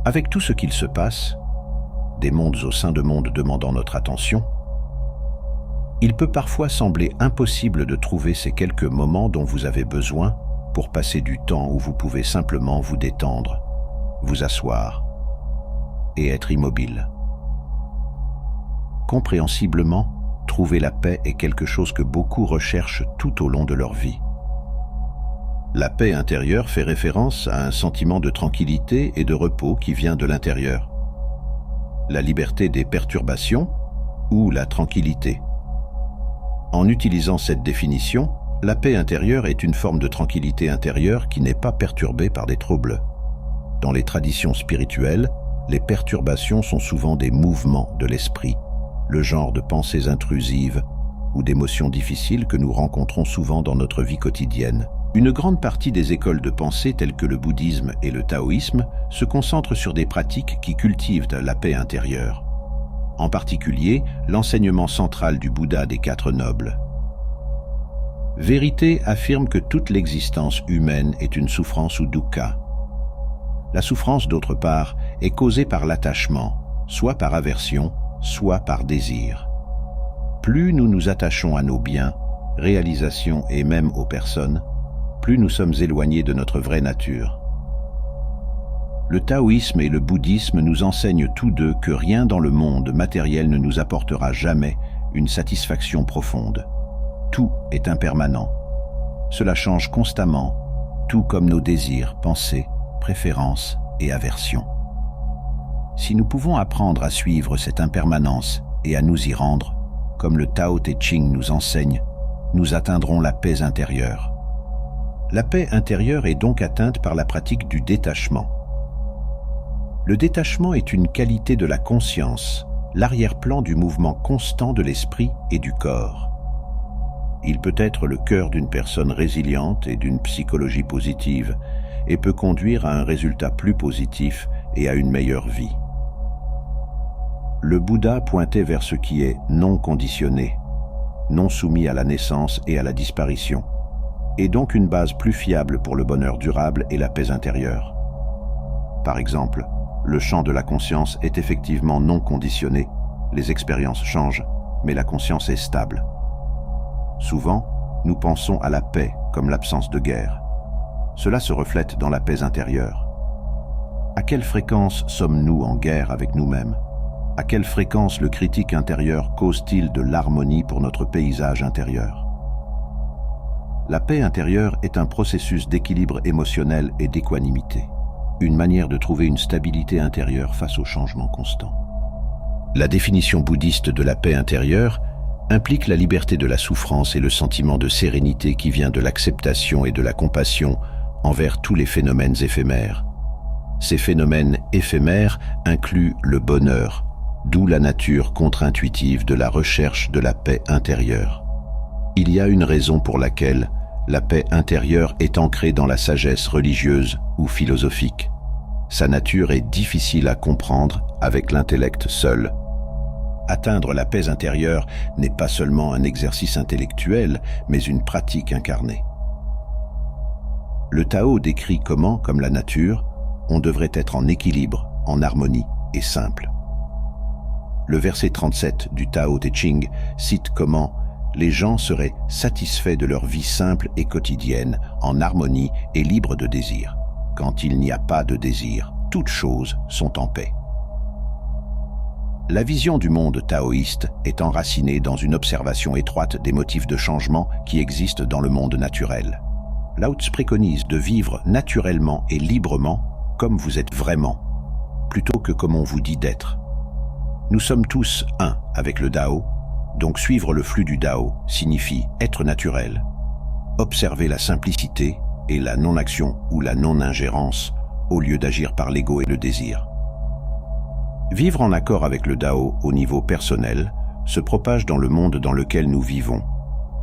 Avec tout ce qu'il se passe, des mondes au sein de mondes demandant notre attention, il peut parfois sembler impossible de trouver ces quelques moments dont vous avez besoin pour passer du temps où vous pouvez simplement vous détendre, vous asseoir et être immobile. Compréhensiblement, trouver la paix est quelque chose que beaucoup recherchent tout au long de leur vie. La paix intérieure fait référence à un sentiment de tranquillité et de repos qui vient de l'intérieur. La liberté des perturbations ou la tranquillité. En utilisant cette définition, la paix intérieure est une forme de tranquillité intérieure qui n'est pas perturbée par des troubles. Dans les traditions spirituelles, les perturbations sont souvent des mouvements de l'esprit, le genre de pensées intrusives ou d'émotions difficiles que nous rencontrons souvent dans notre vie quotidienne. Une grande partie des écoles de pensée telles que le bouddhisme et le taoïsme se concentrent sur des pratiques qui cultivent la paix intérieure. En particulier, l'enseignement central du Bouddha des quatre nobles. Vérité affirme que toute l'existence humaine est une souffrance ou dukkha. La souffrance, d'autre part, est causée par l'attachement, soit par aversion, soit par désir. Plus nous nous attachons à nos biens, réalisations et même aux personnes, plus nous sommes éloignés de notre vraie nature. Le taoïsme et le bouddhisme nous enseignent tous deux que rien dans le monde matériel ne nous apportera jamais une satisfaction profonde. Tout est impermanent. Cela change constamment, tout comme nos désirs, pensées, préférences et aversions. Si nous pouvons apprendre à suivre cette impermanence et à nous y rendre, comme le Tao Te Ching nous enseigne, nous atteindrons la paix intérieure. La paix intérieure est donc atteinte par la pratique du détachement. Le détachement est une qualité de la conscience, l'arrière-plan du mouvement constant de l'esprit et du corps. Il peut être le cœur d'une personne résiliente et d'une psychologie positive et peut conduire à un résultat plus positif et à une meilleure vie. Le Bouddha pointait vers ce qui est non conditionné, non soumis à la naissance et à la disparition, et donc une base plus fiable pour le bonheur durable et la paix intérieure. Par exemple, le champ de la conscience est effectivement non conditionné, les expériences changent, mais la conscience est stable. Souvent, nous pensons à la paix comme l'absence de guerre. Cela se reflète dans la paix intérieure. À quelle fréquence sommes-nous en guerre avec nous-mêmes? À quelle fréquence le critique intérieur cause-t-il de l'harmonie pour notre paysage intérieur? La paix intérieure est un processus d'équilibre émotionnel et d'équanimité, une manière de trouver une stabilité intérieure face aux changements constants. La définition bouddhiste de la paix intérieure implique la liberté de la souffrance et le sentiment de sérénité qui vient de l'acceptation et de la compassion envers tous les phénomènes éphémères. Ces phénomènes éphémères incluent le bonheur, d'où la nature contre-intuitive de la recherche de la paix intérieure. Il y a une raison pour laquelle la paix intérieure est ancrée dans la sagesse religieuse ou philosophique. Sa nature est difficile à comprendre avec l'intellect seul. Atteindre la paix intérieure n'est pas seulement un exercice intellectuel, mais une pratique incarnée. Le Tao décrit comment, comme la nature, on devrait être en équilibre, en harmonie et simple. Le verset 37 du Tao Te Ching cite comment les gens seraient satisfaits de leur vie simple et quotidienne, en harmonie et libres de désir. Quand il n'y a pas de désir, toutes choses sont en paix. La vision du monde taoïste est enracinée dans une observation étroite des motifs de changement qui existent dans le monde naturel. Lao Tzu préconise de vivre naturellement et librement comme vous êtes vraiment, plutôt que comme on vous dit d'être. Nous sommes tous un avec le Dao, donc suivre le flux du Dao signifie être naturel, observer la simplicité et la non-action ou la non-ingérence au lieu d'agir par l'ego et le désir. Vivre en accord avec le Dao au niveau personnel se propage dans le monde dans lequel nous vivons,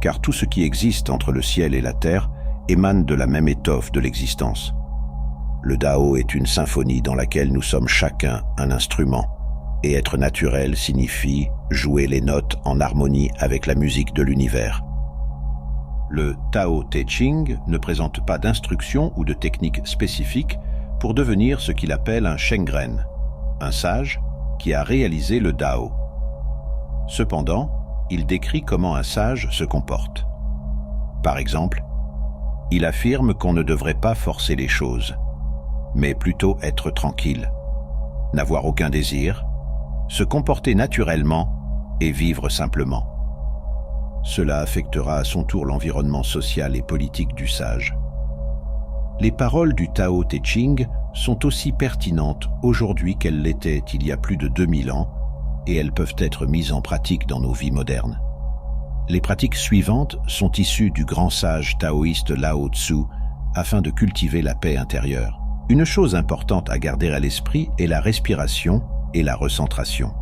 car tout ce qui existe entre le ciel et la terre émane de la même étoffe de l'existence. Le Dao est une symphonie dans laquelle nous sommes chacun un instrument, et être naturel signifie jouer les notes en harmonie avec la musique de l'univers. Le Tao Te Ching ne présente pas d'instructions ou de techniques spécifiques pour devenir ce qu'il appelle un Shengren, un sage qui a réalisé le Dao. Cependant, il décrit comment un sage se comporte. Par exemple, il affirme qu'on ne devrait pas forcer les choses, mais plutôt être tranquille, n'avoir aucun désir, se comporter naturellement et vivre simplement. Cela affectera à son tour l'environnement social et politique du sage. Les paroles du Tao Te Ching sont aussi pertinentes aujourd'hui qu'elles l'étaient il y a plus de 2000 ans, et elles peuvent être mises en pratique dans nos vies modernes. Les pratiques suivantes sont issues du grand sage taoïste Lao Tzu afin de cultiver la paix intérieure. Une chose importante à garder à l'esprit est la respiration et la recentration.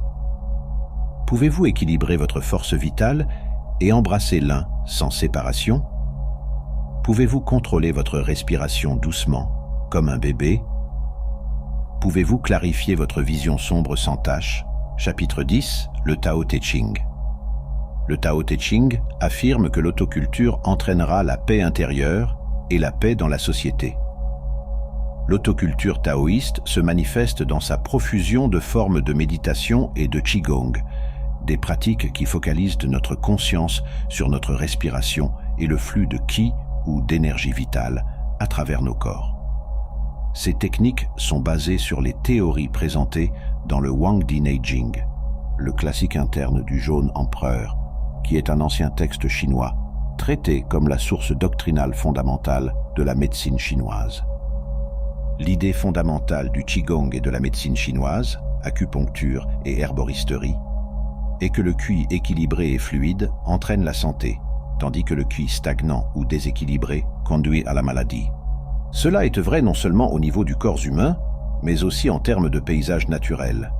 Pouvez-vous équilibrer votre force vitale et embrasser l'un sans séparation? Pouvez-vous contrôler votre respiration doucement, comme un bébé? Pouvez-vous clarifier votre vision sombre sans tache? Chapitre 10, le Tao Te Ching. Le Tao Te Ching affirme que l'autoculture entraînera la paix intérieure et la paix dans la société. L'autoculture taoïste se manifeste dans sa profusion de formes de méditation et de Qigong, des pratiques qui focalisent notre conscience sur notre respiration et le flux de Qi ou d'énergie vitale à travers nos corps. Ces techniques sont basées sur les théories présentées dans le Huangdi Neijing, le classique interne du Jaune Empereur, qui est un ancien texte chinois, traité comme la source doctrinale fondamentale de la médecine chinoise. L'idée fondamentale du Qigong et de la médecine chinoise, acupuncture et herboristerie, est que le Qi équilibré et fluide entraîne la santé, tandis que le Qi stagnant ou déséquilibré conduit à la maladie. Cela est vrai non seulement au niveau du corps humain, mais aussi en termes de paysages naturels.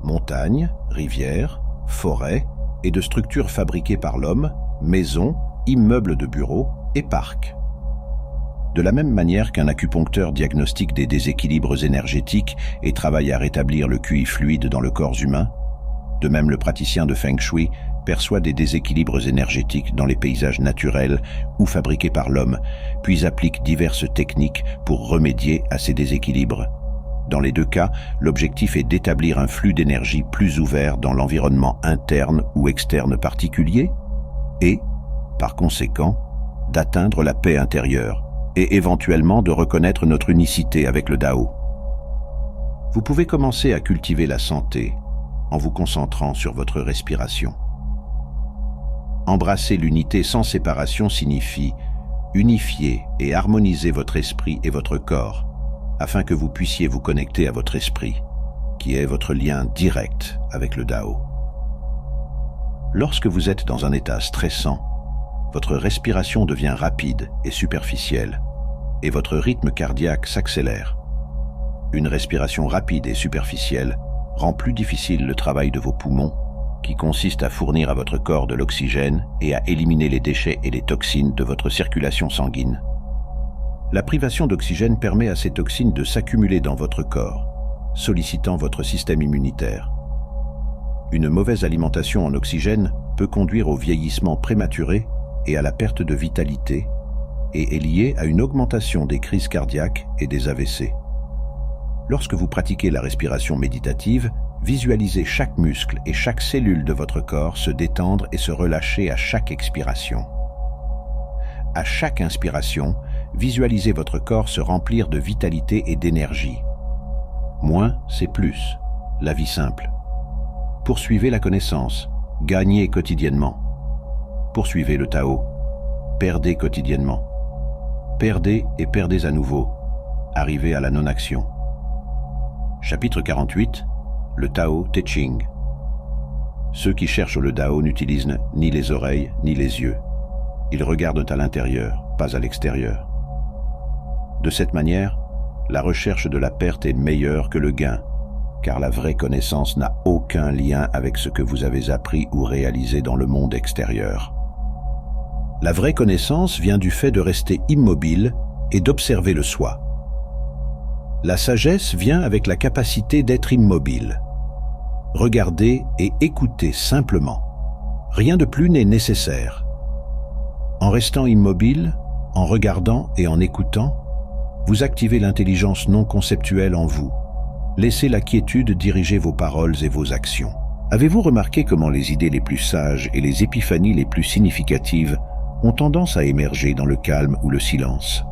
Montagnes, rivières, forêts et de structures fabriquées par l'homme, maisons, immeubles de bureaux et parcs. De la même manière qu'un acupuncteur diagnostique des déséquilibres énergétiques et travaille à rétablir le QI fluide dans le corps humain, de même le praticien de Feng Shui perçoit des déséquilibres énergétiques dans les paysages naturels ou fabriqués par l'homme, puis applique diverses techniques pour remédier à ces déséquilibres. Dans les deux cas, l'objectif est d'établir un flux d'énergie plus ouvert dans l'environnement interne ou externe particulier et, par conséquent, d'atteindre la paix intérieure et éventuellement de reconnaître notre unicité avec le Dao. Vous pouvez commencer à cultiver la santé en vous concentrant sur votre respiration. Embrasser l'unité sans séparation signifie unifier et harmoniser votre esprit et votre corps afin que vous puissiez vous connecter à votre esprit, qui est votre lien direct avec le Dao. Lorsque vous êtes dans un état stressant, votre respiration devient rapide et superficielle, et votre rythme cardiaque s'accélère. Une respiration rapide et superficielle rend plus difficile le travail de vos poumons, qui consiste à fournir à votre corps de l'oxygène et à éliminer les déchets et les toxines de votre circulation sanguine. La privation d'oxygène permet à ces toxines de s'accumuler dans votre corps, sollicitant votre système immunitaire. Une mauvaise alimentation en oxygène peut conduire au vieillissement prématuré et à la perte de vitalité, et est liée à une augmentation des crises cardiaques et des AVC. Lorsque vous pratiquez la respiration méditative, visualisez chaque muscle et chaque cellule de votre corps se détendre et se relâcher à chaque expiration. À chaque inspiration, visualisez votre corps se remplir de vitalité et d'énergie. Moins, c'est plus. La vie simple. Poursuivez la connaissance. Gagnez quotidiennement. Poursuivez le Tao. Perdez quotidiennement. Perdez et perdez à nouveau. Arrivez à la non-action. Chapitre 48. Le Tao Te Ching. Ceux qui cherchent le Dao n'utilisent ni les oreilles ni les yeux. Ils regardent à l'intérieur, pas à l'extérieur. De cette manière, la recherche de la perte est meilleure que le gain, car la vraie connaissance n'a aucun lien avec ce que vous avez appris ou réalisé dans le monde extérieur. La vraie connaissance vient du fait de rester immobile et d'observer le soi. La sagesse vient avec la capacité d'être immobile. Regardez et écoutez simplement. Rien de plus n'est nécessaire. En restant immobile, en regardant et en écoutant, Vous activez l'intelligence non conceptuelle en vous. Laissez la quiétude diriger vos paroles et vos actions. Avez-vous remarqué comment les idées les plus sages et les épiphanies les plus significatives ont tendance à émerger dans le calme ou le silence?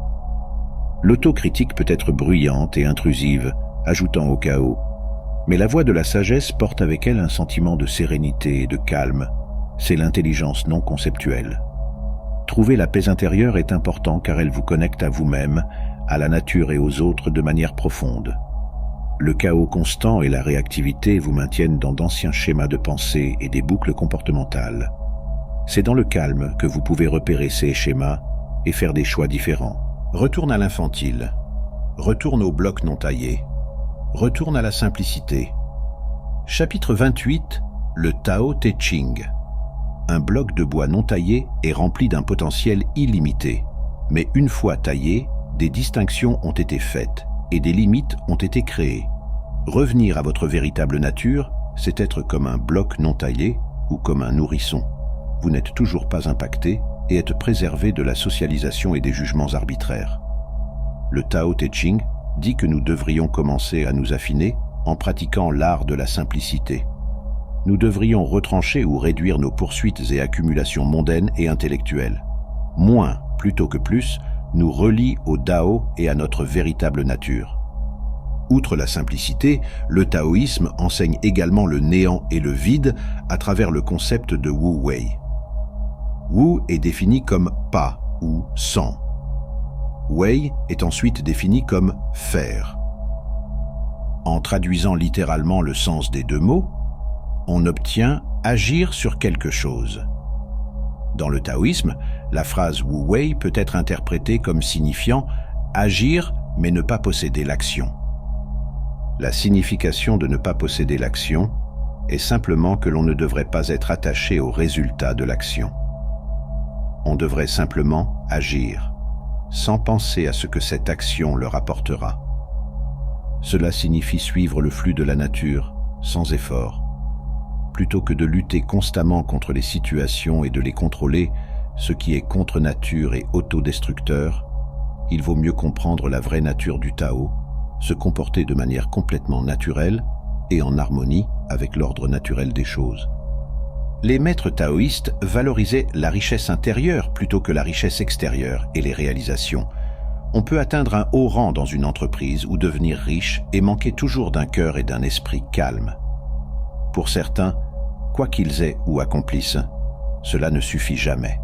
L'autocritique peut être bruyante et intrusive, ajoutant au chaos. Mais la voix de la sagesse porte avec elle un sentiment de sérénité et de calme. C'est l'intelligence non conceptuelle. Trouver la paix intérieure est important car elle vous connecte à vous-même, à la nature et aux autres de manière profonde. Le chaos constant et la réactivité vous maintiennent dans d'anciens schémas de pensée et des boucles comportementales. C'est dans le calme que vous pouvez repérer ces schémas et faire des choix différents. Retourne à l'infantile. Retourne aux blocs non taillés. Retourne à la simplicité. Chapitre 28, le Tao Te Ching. Un bloc de bois non taillé est rempli d'un potentiel illimité. Mais une fois taillé, des distinctions ont été faites et des limites ont été créées. Revenir à votre véritable nature, c'est être comme un bloc non taillé ou comme un nourrisson. Vous n'êtes toujours pas impacté et êtes préservé de la socialisation et des jugements arbitraires. Le Tao Te Ching dit que nous devrions commencer à nous affiner en pratiquant l'art de la simplicité. Nous devrions retrancher ou réduire nos poursuites et accumulations mondaines et intellectuelles. Moins, plutôt que plus, nous relie au Tao et à notre véritable nature. Outre la simplicité, le taoïsme enseigne également le néant et le vide à travers le concept de Wu Wei. Wu est défini comme pas ou sans. Wei est ensuite défini comme faire. En traduisant littéralement le sens des deux mots, on obtient agir sur quelque chose. Dans le taoïsme, la phrase Wu Wei peut être interprétée comme signifiant agir mais ne pas posséder l'action. La signification de ne pas posséder l'action est simplement que l'on ne devrait pas être attaché au résultat de l'action. On devrait simplement agir, sans penser à ce que cette action leur apportera. Cela signifie suivre le flux de la nature, sans effort. Plutôt que de lutter constamment contre les situations et de les contrôler, ce qui est contre nature et autodestructeur, il vaut mieux comprendre la vraie nature du Tao, se comporter de manière complètement naturelle et en harmonie avec l'ordre naturel des choses. Les maîtres taoïstes valorisaient la richesse intérieure plutôt que la richesse extérieure et les réalisations. On peut atteindre un haut rang dans une entreprise ou devenir riche et manquer toujours d'un cœur et d'un esprit calme. Pour certains, quoi qu'ils aient ou accomplissent, cela ne suffit jamais.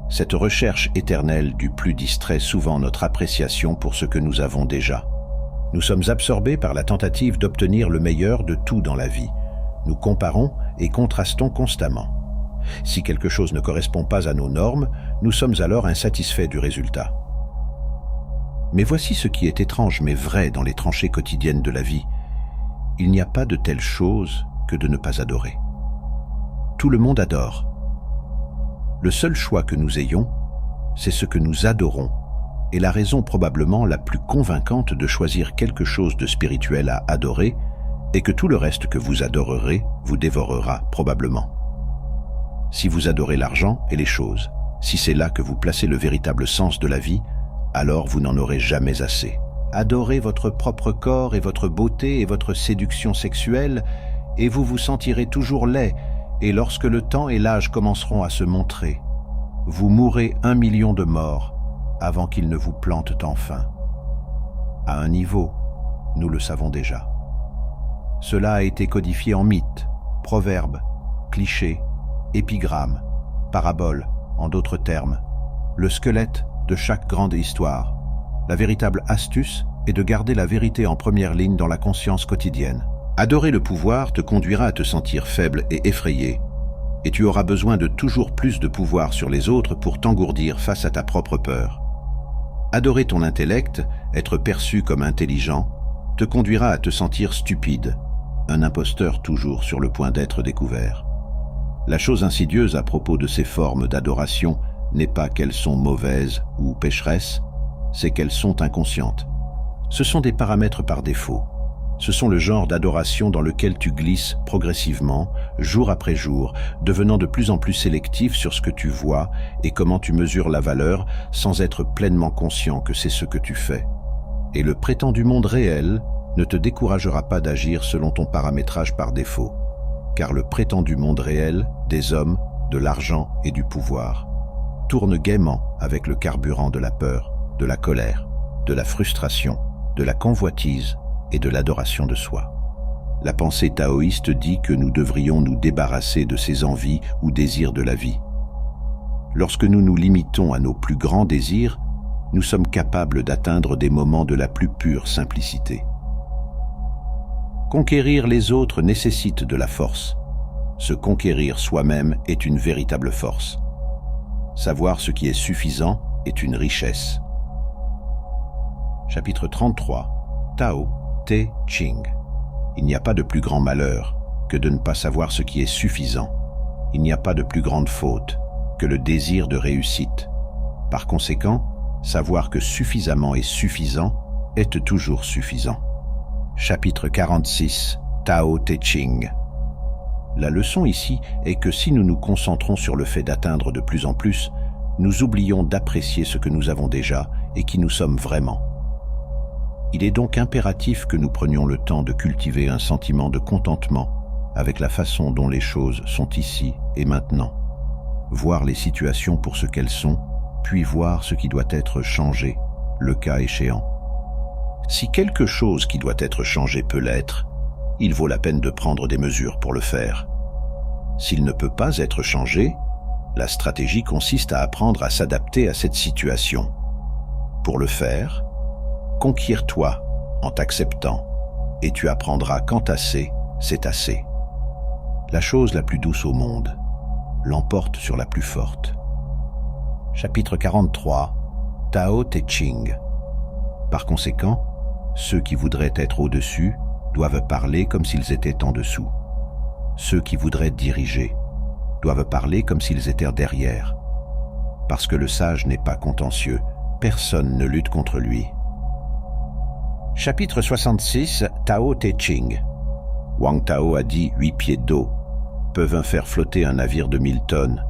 Cette recherche éternelle du plus distrait souvent notre appréciation pour ce que nous avons déjà. Nous sommes absorbés par la tentative d'obtenir le meilleur de tout dans la vie. Nous comparons et contrastons constamment. Si quelque chose ne correspond pas à nos normes, nous sommes alors insatisfaits du résultat. Mais voici ce qui est étrange mais vrai dans les tranchées quotidiennes de la vie. Il n'y a pas de telle chose que de ne pas adorer. Tout le monde adore. Le seul choix que nous ayons, c'est ce que nous adorons, et la raison probablement la plus convaincante de choisir quelque chose de spirituel à adorer est que tout le reste que vous adorerez vous dévorera probablement. Si vous adorez l'argent et les choses, si c'est là que vous placez le véritable sens de la vie, alors vous n'en aurez jamais assez. Adorez votre propre corps et votre beauté et votre séduction sexuelle, et vous vous sentirez toujours laid, et lorsque le temps et l'âge commenceront à se montrer, vous mourrez 1 million de morts avant qu'ils ne vous plantent enfin. À un niveau, nous le savons déjà. Cela a été codifié en mythes, proverbes, clichés, épigrammes, paraboles, en d'autres termes, le squelette de chaque grande histoire. La véritable astuce est de garder la vérité en première ligne dans la conscience quotidienne. Adorer le pouvoir te conduira à te sentir faible et effrayé, et tu auras besoin de toujours plus de pouvoir sur les autres pour t'engourdir face à ta propre peur. Adorer ton intellect, être perçu comme intelligent, te conduira à te sentir stupide, un imposteur toujours sur le point d'être découvert. La chose insidieuse à propos de ces formes d'adoration n'est pas qu'elles sont mauvaises ou pécheresses, c'est qu'elles sont inconscientes. Ce sont des paramètres par défaut. Ce sont le genre d'adoration dans lequel tu glisses progressivement, jour après jour, devenant de plus en plus sélectif sur ce que tu vois et comment tu mesures la valeur sans être pleinement conscient que c'est ce que tu fais. Et le prétendu monde réel ne te découragera pas d'agir selon ton paramétrage par défaut, car le prétendu monde réel des hommes, de l'argent et du pouvoir tourne gaiement avec le carburant de la peur, de la colère, de la frustration, de la convoitise et de l'adoration de soi. La pensée taoïste dit que nous devrions nous débarrasser de ces envies ou désirs de la vie. Lorsque nous nous limitons à nos plus grands désirs, nous sommes capables d'atteindre des moments de la plus pure simplicité. Conquérir les autres nécessite de la force. Se conquérir soi-même est une véritable force. Savoir ce qui est suffisant est une richesse. Chapitre 33. Tao Te Ching. Il n'y a pas de plus grand malheur que de ne pas savoir ce qui est suffisant. Il n'y a pas de plus grande faute que le désir de réussite. Par conséquent, savoir que suffisamment est suffisant est toujours suffisant. Chapitre 46. Tao Te Ching. La leçon ici est que si nous nous concentrons sur le fait d'atteindre de plus en plus, nous oublions d'apprécier ce que nous avons déjà et qui nous sommes vraiment. Il est donc impératif que nous prenions le temps de cultiver un sentiment de contentement avec la façon dont les choses sont ici et maintenant. Voir les situations pour ce qu'elles sont, puis voir ce qui doit être changé, le cas échéant. Si quelque chose qui doit être changé peut l'être, il vaut la peine de prendre des mesures pour le faire. S'il ne peut pas être changé, la stratégie consiste à apprendre à s'adapter à cette situation. Pour le faire, conquiers-toi en t'acceptant, et tu apprendras quand assez, c'est assez. La chose la plus douce au monde l'emporte sur la plus forte. Chapitre 43. Tao Te Ching. Par conséquent, ceux qui voudraient être au-dessus doivent parler comme s'ils étaient en dessous. Ceux qui voudraient diriger doivent parler comme s'ils étaient derrière. Parce que le sage n'est pas contentieux, personne ne lutte contre lui. Chapitre 66. Tao Te Ching. Wang Tao a dit 8 pieds d'eau peuvent faire flotter un navire de 1000 tonnes.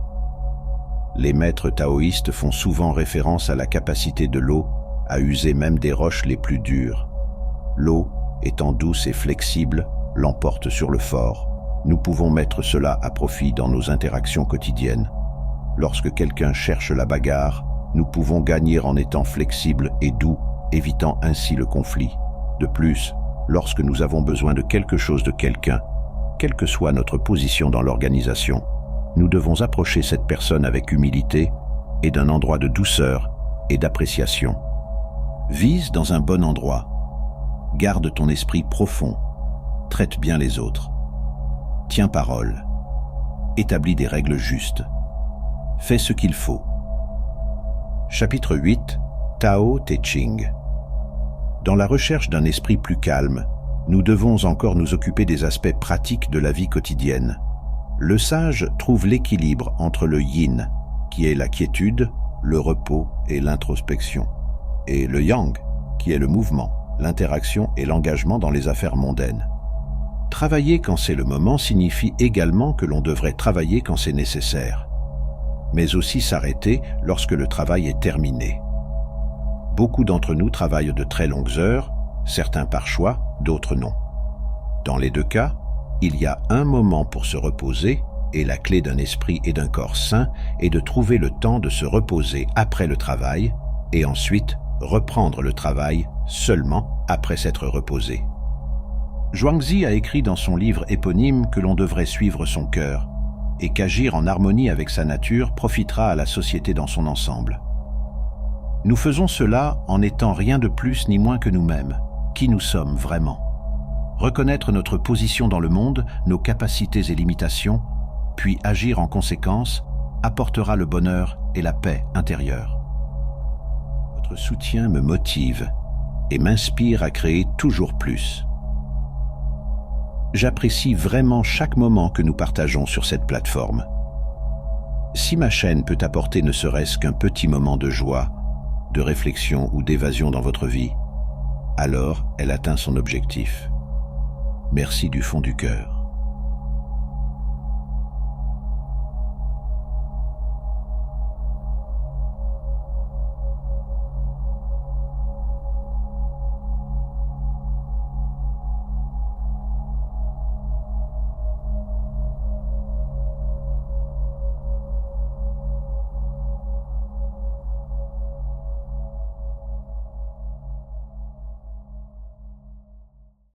Les maîtres taoïstes font souvent référence à la capacité de l'eau à user même des roches les plus dures. L'eau, étant douce et flexible, l'emporte sur le fort. Nous pouvons mettre cela à profit dans nos interactions quotidiennes. Lorsque quelqu'un cherche la bagarre, nous pouvons gagner en étant flexibles et doux, évitant ainsi le conflit. De plus, lorsque nous avons besoin de quelque chose de quelqu'un, quelle que soit notre position dans l'organisation, nous devons approcher cette personne avec humilité et d'un endroit de douceur et d'appréciation. Vise dans un bon endroit. Garde ton esprit profond. Traite bien les autres. Tiens parole. Établis des règles justes. Fais ce qu'il faut. Chapitre 8. Tao Te Ching. Dans la recherche d'un esprit plus calme, nous devons encore nous occuper des aspects pratiques de la vie quotidienne. Le sage trouve l'équilibre entre le yin, qui est la quiétude, le repos et l'introspection, et le yang, qui est le mouvement, l'interaction et l'engagement dans les affaires mondaines. Travailler quand c'est le moment signifie également que l'on devrait travailler quand c'est nécessaire, mais aussi s'arrêter lorsque le travail est terminé. Beaucoup d'entre nous travaillent de très longues heures, certains par choix, d'autres non. Dans les deux cas, il y a un moment pour se reposer, et la clé d'un esprit et d'un corps sain est de trouver le temps de se reposer après le travail, et ensuite reprendre le travail seulement après s'être reposé. Zhuangzi a écrit dans son livre éponyme que l'on devrait suivre son cœur, et qu'agir en harmonie avec sa nature profitera à la société dans son ensemble. Nous faisons cela en n'étant rien de plus ni moins que nous-mêmes, qui nous sommes vraiment. Reconnaître notre position dans le monde, nos capacités et limitations, puis agir en conséquence, apportera le bonheur et la paix intérieure. Votre soutien me motive et m'inspire à créer toujours plus. J'apprécie vraiment chaque moment que nous partageons sur cette plateforme. Si ma chaîne peut apporter ne serait-ce qu'un petit moment de joie, de réflexion ou d'évasion dans votre vie, alors elle atteint son objectif. Merci du fond du cœur.